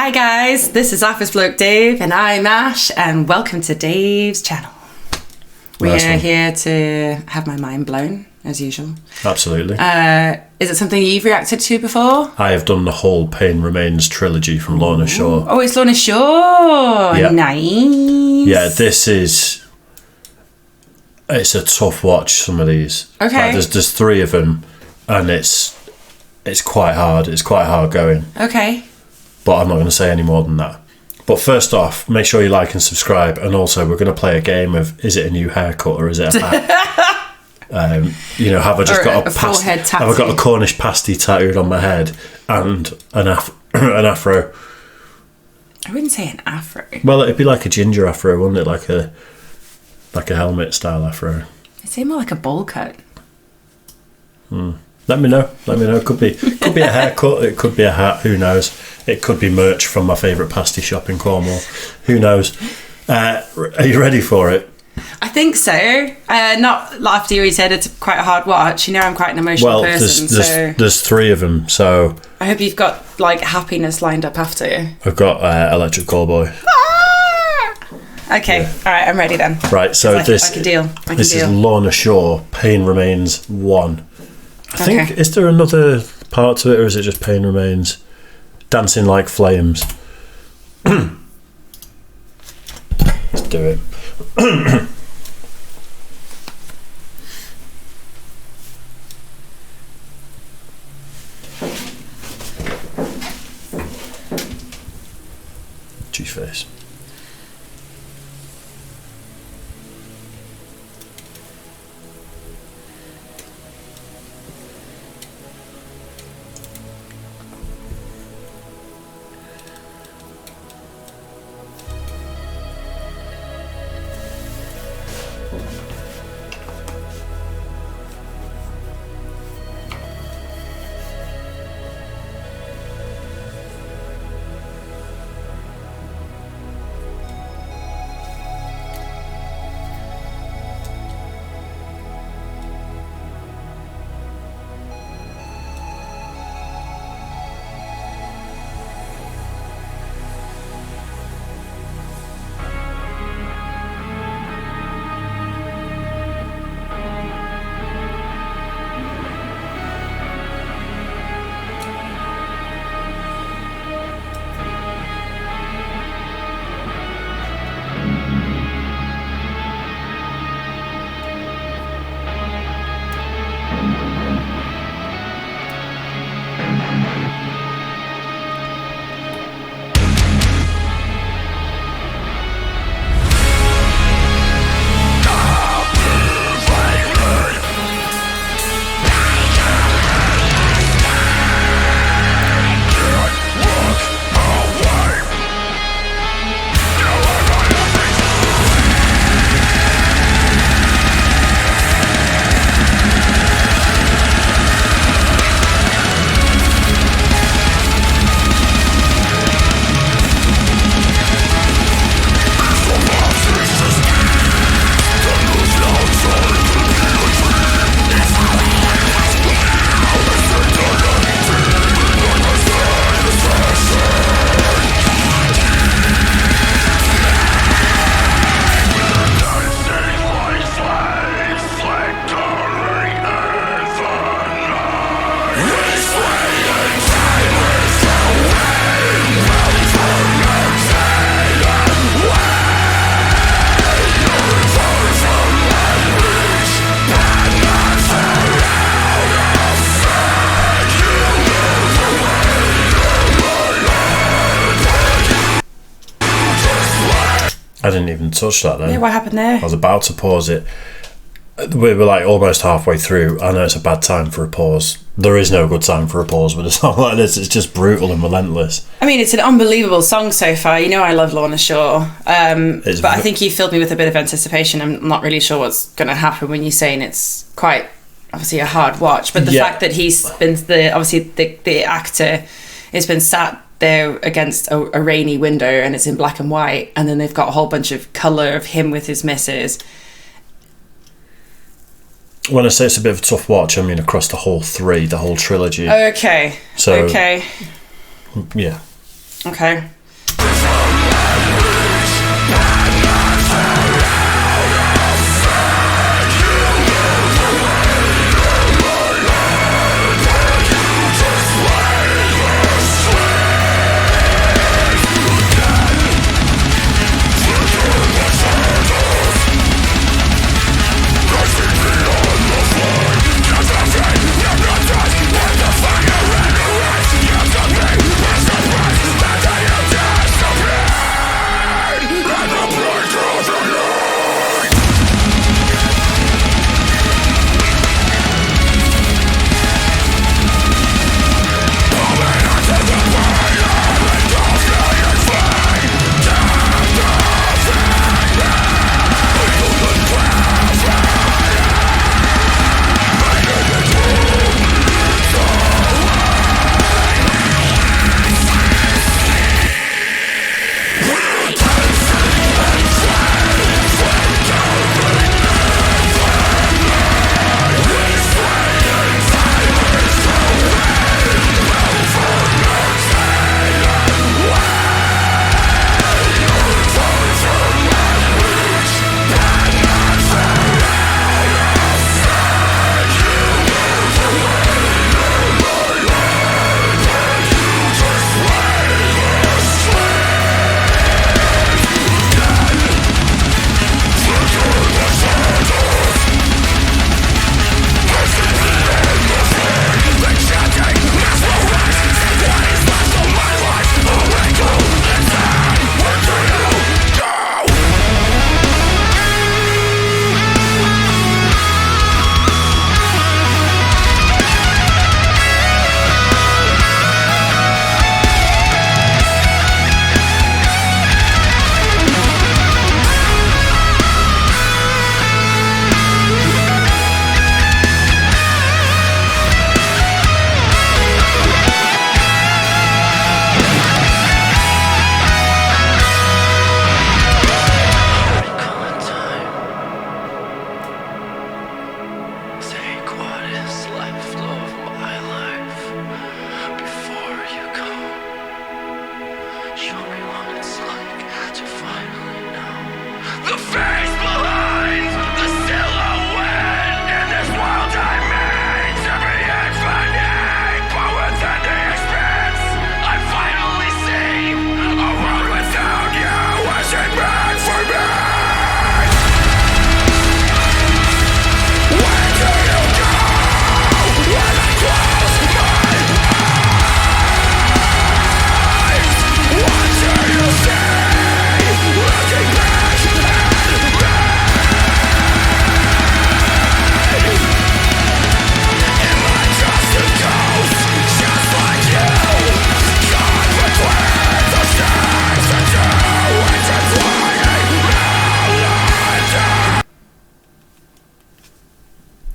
Hi guys, this is Office Bloke Dave and I'm Ash and welcome to Dave's channel. We are here to have my mind blown, as usual. Absolutely. Is it something you've reacted to before? I have done the whole Pain Remains trilogy from Lorna Shore. Oh, it's Lorna Shore. Yeah. Nice. Yeah, it's a tough watch, some of these. Okay. Like, there's three of them and it's quite hard. It's quite hard going. Okay. But I'm not going to say any more than that. But first off, make sure you like and subscribe. And also, we're going to play a game of, is it a new haircut or is it a hat? Have I just got a forehead tattoo? Have I got a Cornish pasty tattooed on my head and an afro? I wouldn't say an afro. Well, it'd be like a ginger afro, wouldn't it? Like a helmet style afro. I'd say more like a bowl cut. Let me know. It could be a haircut. It could be a hat. Who knows? It could be merch from my favourite pasty shop in Cornwall. Who knows? Are you ready for it? I think so. Not after you said it's quite a hard watch. You know, I'm quite an emotional person. There's three of them. So I hope you've got like happiness lined up after. I've got Electric Callboy. Okay, All right, I'm ready then. Right, so this is Lorna Shore. Pain Remains 1. I think, is there another part to it, or is it just Pain Remains? Dancing Like Flames. Let's do it. G-face. I didn't even touch that then. Yeah, what happened there? I was about to pause it. We were like almost halfway through. I know it's a bad time for a pause. There is no good time for a pause with a song like this. It's just brutal and relentless. I mean, it's an unbelievable song so far. You know I love Lorna Shore. But I think you filled me with a bit of anticipation. I'm not really sure what's going to happen when you're saying it's quite, obviously, a hard watch. But the fact that he's been, the actor has been sat there against a rainy window and it's in black and white, and then they've got a whole bunch of colour of him with his missus. When I say it's a bit of a tough watch, I mean across the whole trilogy. Okay. So, okay. Yeah. Okay.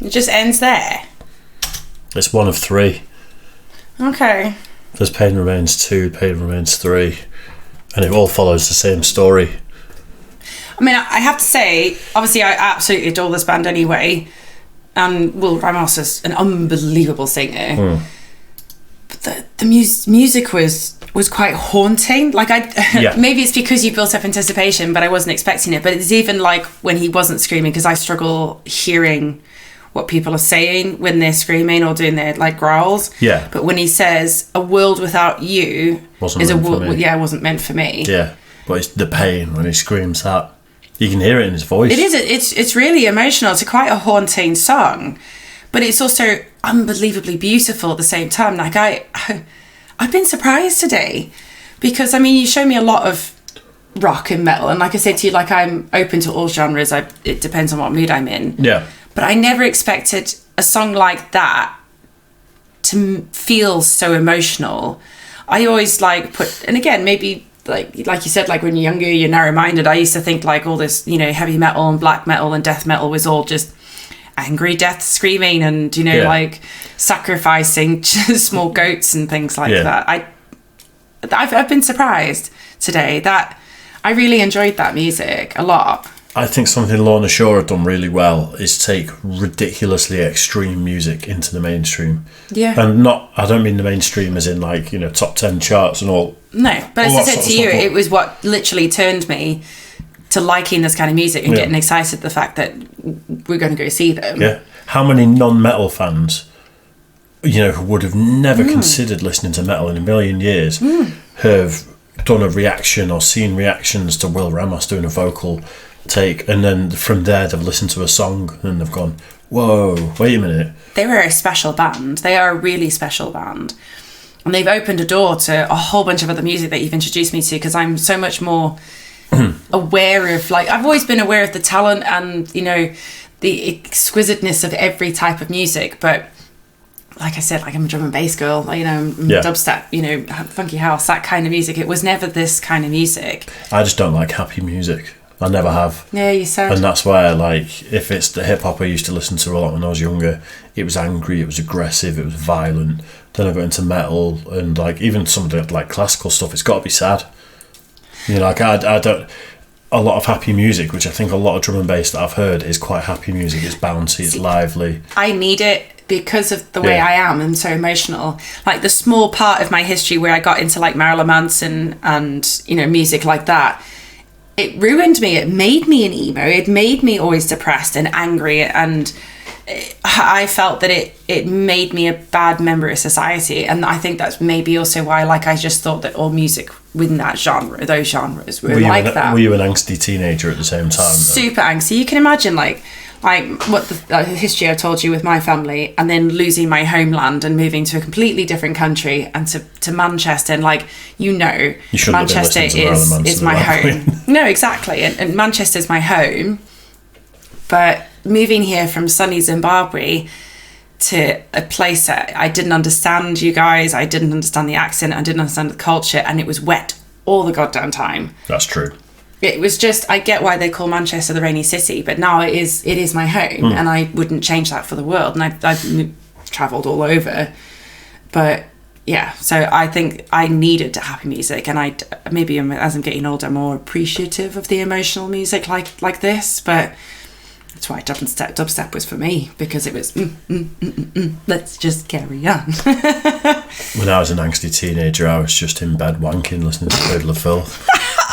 It just ends there. It's one of three. Okay. There's Pain Remains 2, Pain Remains 3, and it all follows the same story. I mean, I have to say, obviously, I absolutely adore this band anyway, and Will Ramos is an unbelievable singer. But the music was quite haunting. Like, maybe it's because you built up anticipation, but I wasn't expecting it. But it's even like when he wasn't screaming, because I struggle hearing what people are saying when they're screaming or doing their like growls. Yeah. But when he says "a world without you" wasn't meant for me. Yeah, but it's the pain when he screams that. You can hear it in his voice. It is. It's really emotional. It's quite a haunting song, but it's also unbelievably beautiful at the same time. Like I've been surprised today, because I mean, you show me a lot of rock and metal, and like I said to you, like I'm open to all genres. It depends on what mood I'm in. Yeah. But I never expected a song like that to feel so emotional. I always and again, maybe like you said, like when you're younger, you're narrow-minded. I used to think like all this, heavy metal and black metal and death metal was all just angry death screaming and, like sacrificing small goats and things like that. I've been surprised today that I really enjoyed that music a lot. I think something Lorna Shore have done really well is take ridiculously extreme music into the mainstream. Yeah. And I don't mean the mainstream as in like, top 10 charts and all. No, but as I said to you, it was what literally turned me to liking this kind of music and getting excited the fact that we're going to go see them. Yeah. How many non-metal fans, who would have never considered listening to metal in a million years, have done a reaction or seen reactions to Will Ramos doing a vocal take, and then from there they've listened to a song and they've gone, whoa, wait a minute. They were a special band. They are a really special band. And they've opened a door to a whole bunch of other music that you've introduced me to, because I'm so much more aware of, I've always been aware of the talent and, the exquisiteness of every type of music. But like I said, I'm a drum and bass girl, dubstep, funky house, that kind of music. It was never this kind of music. I just don't like happy music. I never have. Yeah, you said. And that's why if it's the hip hop I used to listen to a lot when I was younger, it was angry, it was aggressive, it was violent. Then I got into metal and even some of the classical stuff, it's got to be sad. I don't. A lot of happy music, which I think a lot of drum and bass that I've heard is quite happy music. It's bouncy, it's lively. I need it because of the way I am and so emotional. The small part of my history where I got into Marilyn Manson and music like that, it ruined me. It made me an emo. It made me always depressed and angry, and I felt that it made me a bad member of society. And I think that's maybe also why I just thought that all music within that genre, those genres were that. Were you an angsty teenager at the same time? Super angsty. You can imagine what the history I told you with my family, and then losing my homeland and moving to a completely different country and to Manchester, and Manchester is my home. No, exactly, and Manchester's my home. But moving here from sunny Zimbabwe to a place that I didn't understand, you guys, I didn't understand the accent, I didn't understand the culture, and it was wet all the goddamn time. That's true. It was just, I get why they call Manchester the rainy city, but now it is my home, and I wouldn't change that for the world. And I've travelled all over, but yeah, so I think I needed happy music, and as I'm getting older, I'm more appreciative of the emotional music like this, but that's why dubstep was for me, because it was let's just carry on. When I was an angsty teenager, I was just in bed wanking, listening to Cradle of Filth.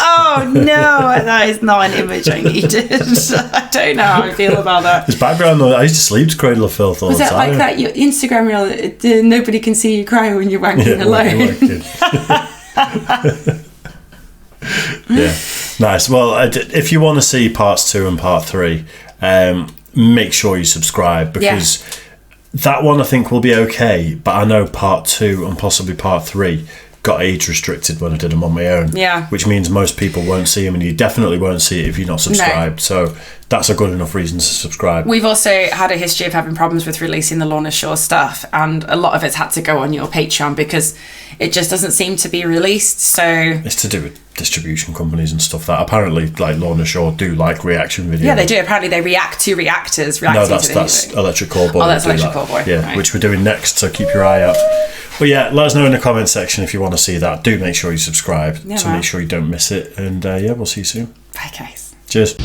Oh no, that is not an image I needed. I don't know how I feel about that. His background, I used to sleep to Cradle of Filth all the time. Was it like that, your Instagram reel, nobody can see you cry when you're wanking alone? Yeah, nice. Well, if you want to see parts 2 and part 3, make sure you subscribe, because that one I think will be okay, but I know part 2 and possibly part 3 got age restricted when I did them on my own, which means most people won't see them, and you definitely won't see it if you're not subscribed. So that's a good enough reason to subscribe. We've also had a history of having problems with releasing the Lorna Shore stuff, and a lot of it's had to go on your Patreon because it just doesn't seem to be released. So it's to do with distribution companies and stuff that apparently Lorna Shore do reaction videos. Yeah, they do. Apparently they react to reactors reacting. No, that's Electric Callboy. Oh, that's Electric Callboy. Yeah, right. Which we're doing next, so keep your eye out. But yeah, let us know in the comment section if you want to see that. Do make sure you subscribe, make sure you don't miss it. And we'll see you soon. Bye guys. Cheers.